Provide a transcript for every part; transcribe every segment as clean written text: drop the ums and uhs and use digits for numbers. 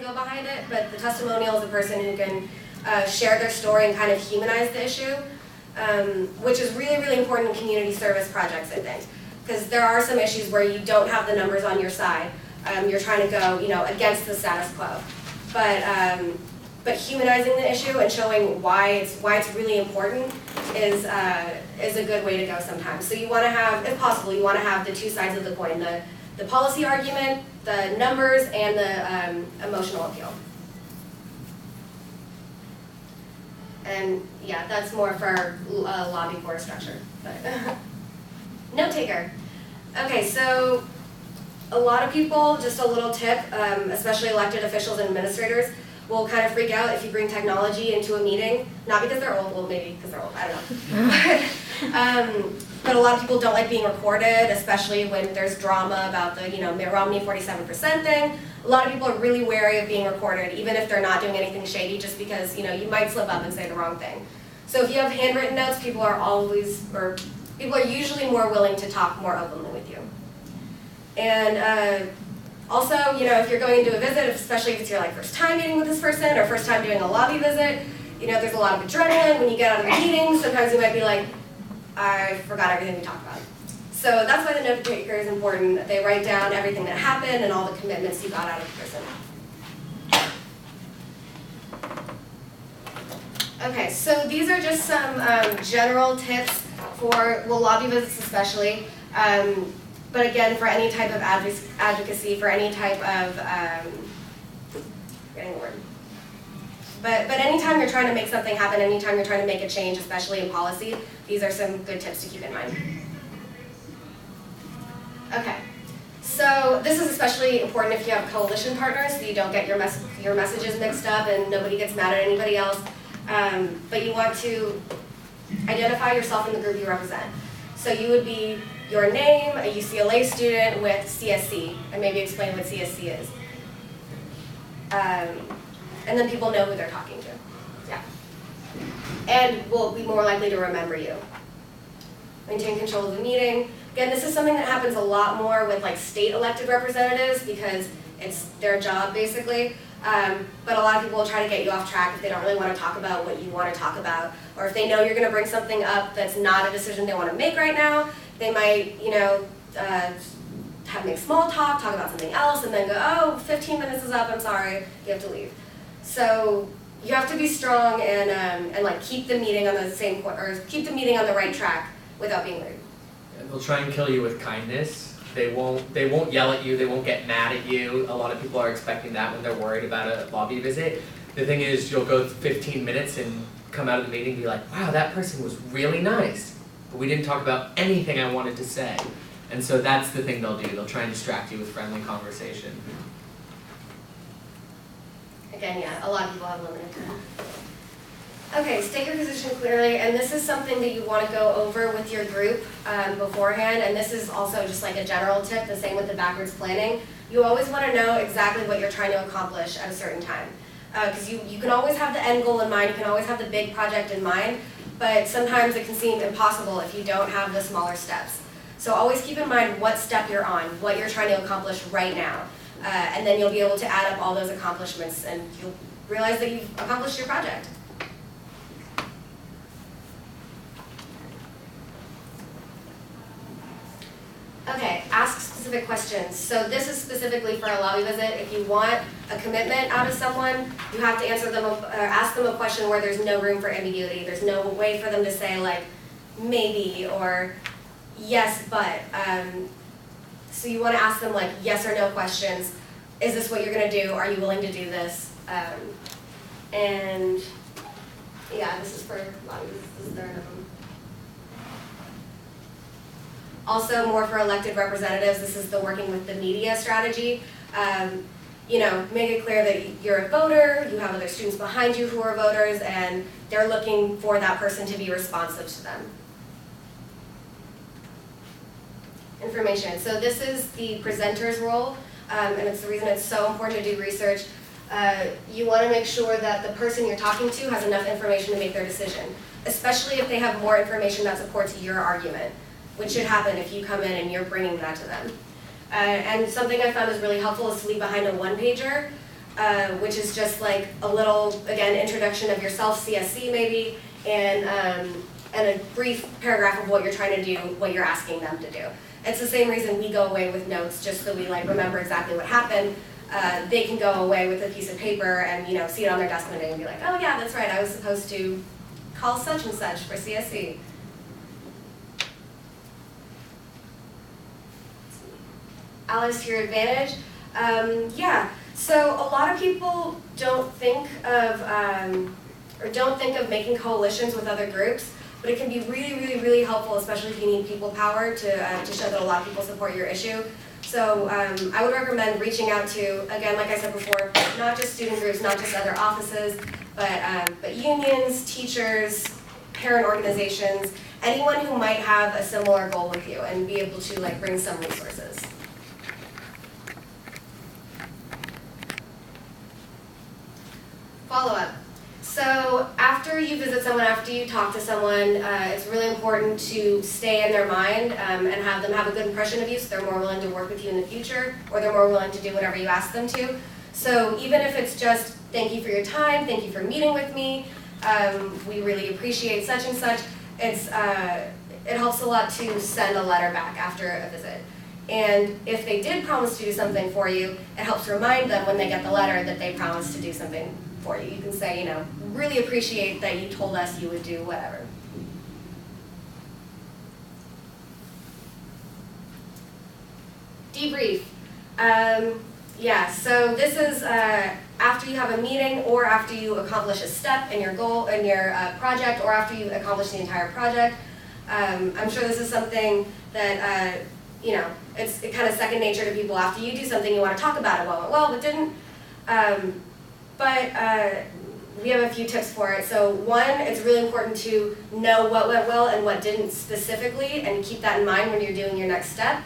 go behind it, but the testimonial is a person who can share their story and kind of humanize the issue, which is really, really important in community service projects, I think. Because there are some issues where you don't have the numbers on your side. You're trying to go, against the status quo. But humanizing the issue and showing why it's really important is a good way to go sometimes. So you want to have, if possible, you want to have the two sides of the coin: the policy argument, the numbers, and the emotional appeal. And yeah, that's more for lobby board structure. But note taker. Okay, so a lot of people, just a little tip, especially elected officials and administrators, will kind of freak out if you bring technology into a meeting. Not because they're old, well maybe because they're old, I don't know. But a lot of people don't like being recorded, especially when there's drama about the Mitt Romney 47% thing. A lot of people are really wary of being recorded, even if they're not doing anything shady, just because you might slip up and say the wrong thing. So if you have handwritten notes, people are usually more willing to talk more openly with you. And also, if you're going to a visit, especially if it's your first time meeting with this person or first time doing a lobby visit, there's a lot of adrenaline when you get out of the meeting. Sometimes you might be like, I forgot everything we talked about. So that's why the note taker is important. They write down everything that happened and all the commitments you got out of the person. Okay, so these are just some general tips for, lobby visits especially. But again, for any type of advocacy, for any type of, forgetting the word. But anytime you're trying to make something happen, anytime you're trying to make a change, especially in policy, these are some good tips to keep in mind. Okay, so this is especially important if you have coalition partners, so you don't get your messages mixed up and nobody gets mad at anybody else. But you want to identify yourself in the group you represent. So you would be your name, a UCLA student with CSC, and maybe explain what CSC is. And then people know who they're talking to. Yeah. And will be more likely to remember you. Maintain control of the meeting. Again, this is something that happens a lot more with state elected representatives because it's their job basically. But a lot of people will try to get you off track if they don't really want to talk about what you want to talk about, or if they know you're going to bring something up that's not a decision they want to make right now. They might, make small talk about something else, and then go, oh, 15 minutes is up, I'm sorry, you have to leave. So you have to be strong and keep the meeting on the keep the meeting on the right track without being rude. And they'll try and kill you with kindness. They won't yell at you, they won't get mad at you. A lot of people are expecting that when they're worried about a lobby visit. The thing is, you'll go 15 minutes and come out of the meeting and be like, wow, that person was really nice. But we didn't talk about anything I wanted to say. And so that's the thing they'll do. They'll try and distract you with friendly conversation. Again, yeah, a lot of people have limited time. Okay, state your position clearly, and this is something that you want to go over with your group beforehand, and this is also just a general tip, the same with the backwards planning. You always want to know exactly what you're trying to accomplish at a certain time. Because you can always have the end goal in mind, you can always have the big project in mind, but sometimes it can seem impossible if you don't have the smaller steps. So always keep in mind what step you're on, what you're trying to accomplish right now, and then you'll be able to add up all those accomplishments and you'll realize that you've accomplished your project. Okay, ask specific questions. So this is specifically for a lobby visit. If you want a commitment out of someone, you have to ask them a question where there's no room for ambiguity. There's no way for them to say maybe or yes, but. So you want to ask them yes or no questions. Is this what you're going to do? Are you willing to do this? And yeah, this is for lobbies. This is third of them. Also, more for elected representatives, this is the working with the media strategy. Make it clear that you're a voter, you have other students behind you who are voters, and they're looking for that person to be responsive to them. Information. So this is the presenter's role, and it's the reason it's so important to do research. You want to make sure that the person you're talking to has enough information to make their decision, especially if they have more information that supports your argument, which should happen if you come in and you're bringing that to them. And something I found is really helpful is to leave behind a one-pager. which is just like a little, again, introduction of yourself, CSC maybe, and a brief paragraph of what you're trying to do, what you're asking them to do. It's the same reason we go away with notes, just so we like remember exactly what happened. They can go away with a piece of paper and see it on their desk one day and be like, oh yeah, that's right, I was supposed to call such and such for CSC. Allies to your advantage. Yeah, so a lot of people don't think of making coalitions with other groups, but it can be really, really, really helpful, especially if you need people power to show that a lot of people support your issue. So I would recommend reaching out to, again, like I said before, not just student groups, not just other offices, but unions, teachers, parent organizations, anyone who might have a similar goal with you and be able to like bring some resources. Follow-up. So after you visit someone, after you talk to someone, it's really important to stay in their mind and have them have a good impression of you so they're more willing to work with you in the future, or they're more willing to do whatever you ask them to. So even if it's just, thank you for your time, thank you for meeting with me, we really appreciate such and such, it helps a lot to send a letter back after a visit. And if they did promise to do something for you, it helps remind them when they get the letter that they promised to do something for you. You can say, really appreciate that you told us you would do whatever. Debrief. Yeah, so this is after you have a meeting or after you accomplish a step in your goal, in your project, or after you accomplish the entire project. I'm sure this is something that, it's kind of second nature to people. After you do something, you want to talk about it. What went well, what didn't. But we have a few tips for it. So one, it's really important to know what went well and what didn't specifically, and keep that in mind when you're doing your next step.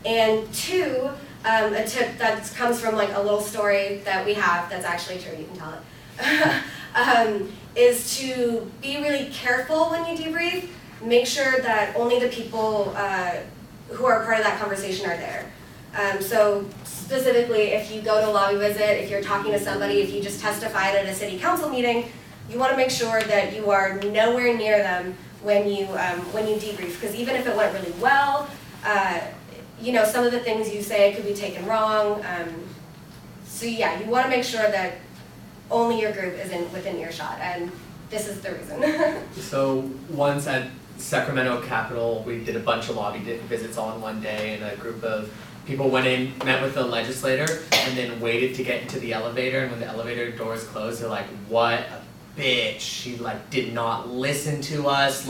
And two, a tip that comes from like a little story that we have that's actually true, you can tell it, is to be really careful when you debrief. Make sure that only the people who are part of that conversation are there. So specifically, if you go to a lobby visit, if you're talking to somebody, if you just testified at a city council meeting, you want to make sure that you are nowhere near them when you debrief. Because even if it went really well, some of the things you say could be taken wrong. So yeah, you want to make sure that only your group is within earshot, and this is the reason. So once at Sacramento Capitol, we did a bunch of lobby visits all in one day, and a group of people went in, met with the legislator, and then waited to get into the elevator, and when the elevator doors closed, they're like, what a bitch, she did not listen to us,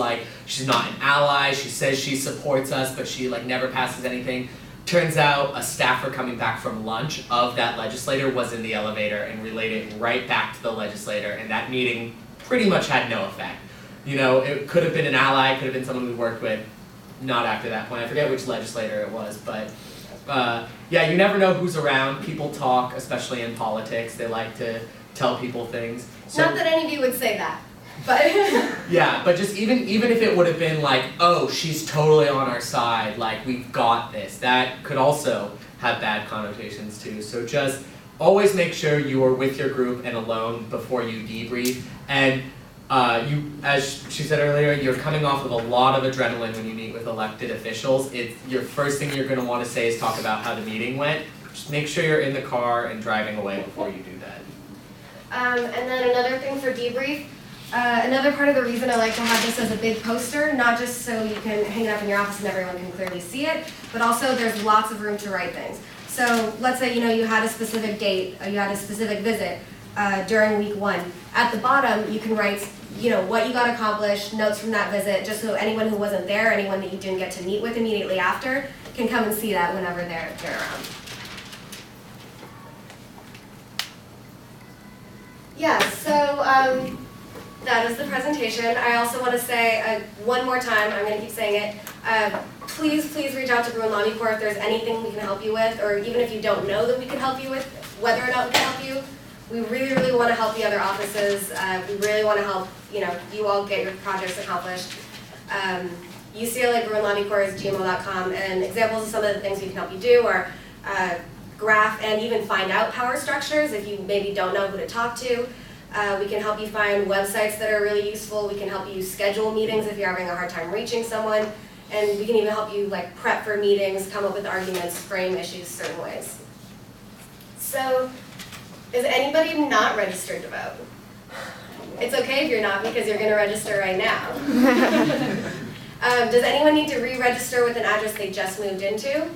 she's not an ally, she says she supports us, but she never passes anything. Turns out a staffer coming back from lunch of that legislator was in the elevator and relayed it right back to the legislator, and that meeting pretty much had no effect. It could have been an ally, it could have been someone we worked with, not after that point. I forget which legislator it was, but yeah, you never know who's around. People talk, especially in politics. They like to tell people things. So, not that any of you would say that, but yeah, but just even if it would have been oh, she's totally on our side, we've got this, that could also have bad connotations too. So just always make sure you are with your group and alone before you debrief. And you, as she said earlier, you're coming off of a lot of adrenaline when you meet with elected officials. Your first thing you're going to want to say is talk about how the meeting went. Just make sure you're in the car and driving away before you do that. And then another thing for debrief, another part of the reason I like to have this as a big poster, not just so you can hang it up in your office and everyone can clearly see it, but also there's lots of room to write things. So let's say you had a specific date, you had a specific visit during week 1. At the bottom, you can write what you got accomplished, notes from that visit, just so anyone who wasn't there, anyone that you didn't get to meet with immediately after, can come and see that whenever they're around. Yeah, so that is the presentation. I also want to say one more time, I'm going to keep saying it, please reach out to Bruin Lobby Corps if there's anything we can help you with, or even if you don't know that we can help you with, whether or not we can help you. We really want to help the other offices. We really want to help you all get your projects accomplished. UCLA Bruin Lobby Corps is gmail.com, and examples of some of the things we can help you do are graph and even find out power structures if you maybe don't know who to talk to. We can help you find websites that are really useful. We can help you schedule meetings if you're having a hard time reaching someone. And we can even help you like prep for meetings, come up with arguments, frame issues certain ways. So, is anybody not registered to vote? It's okay if you're not, because you're going to register right now. Does anyone need to re-register with an address they just moved into?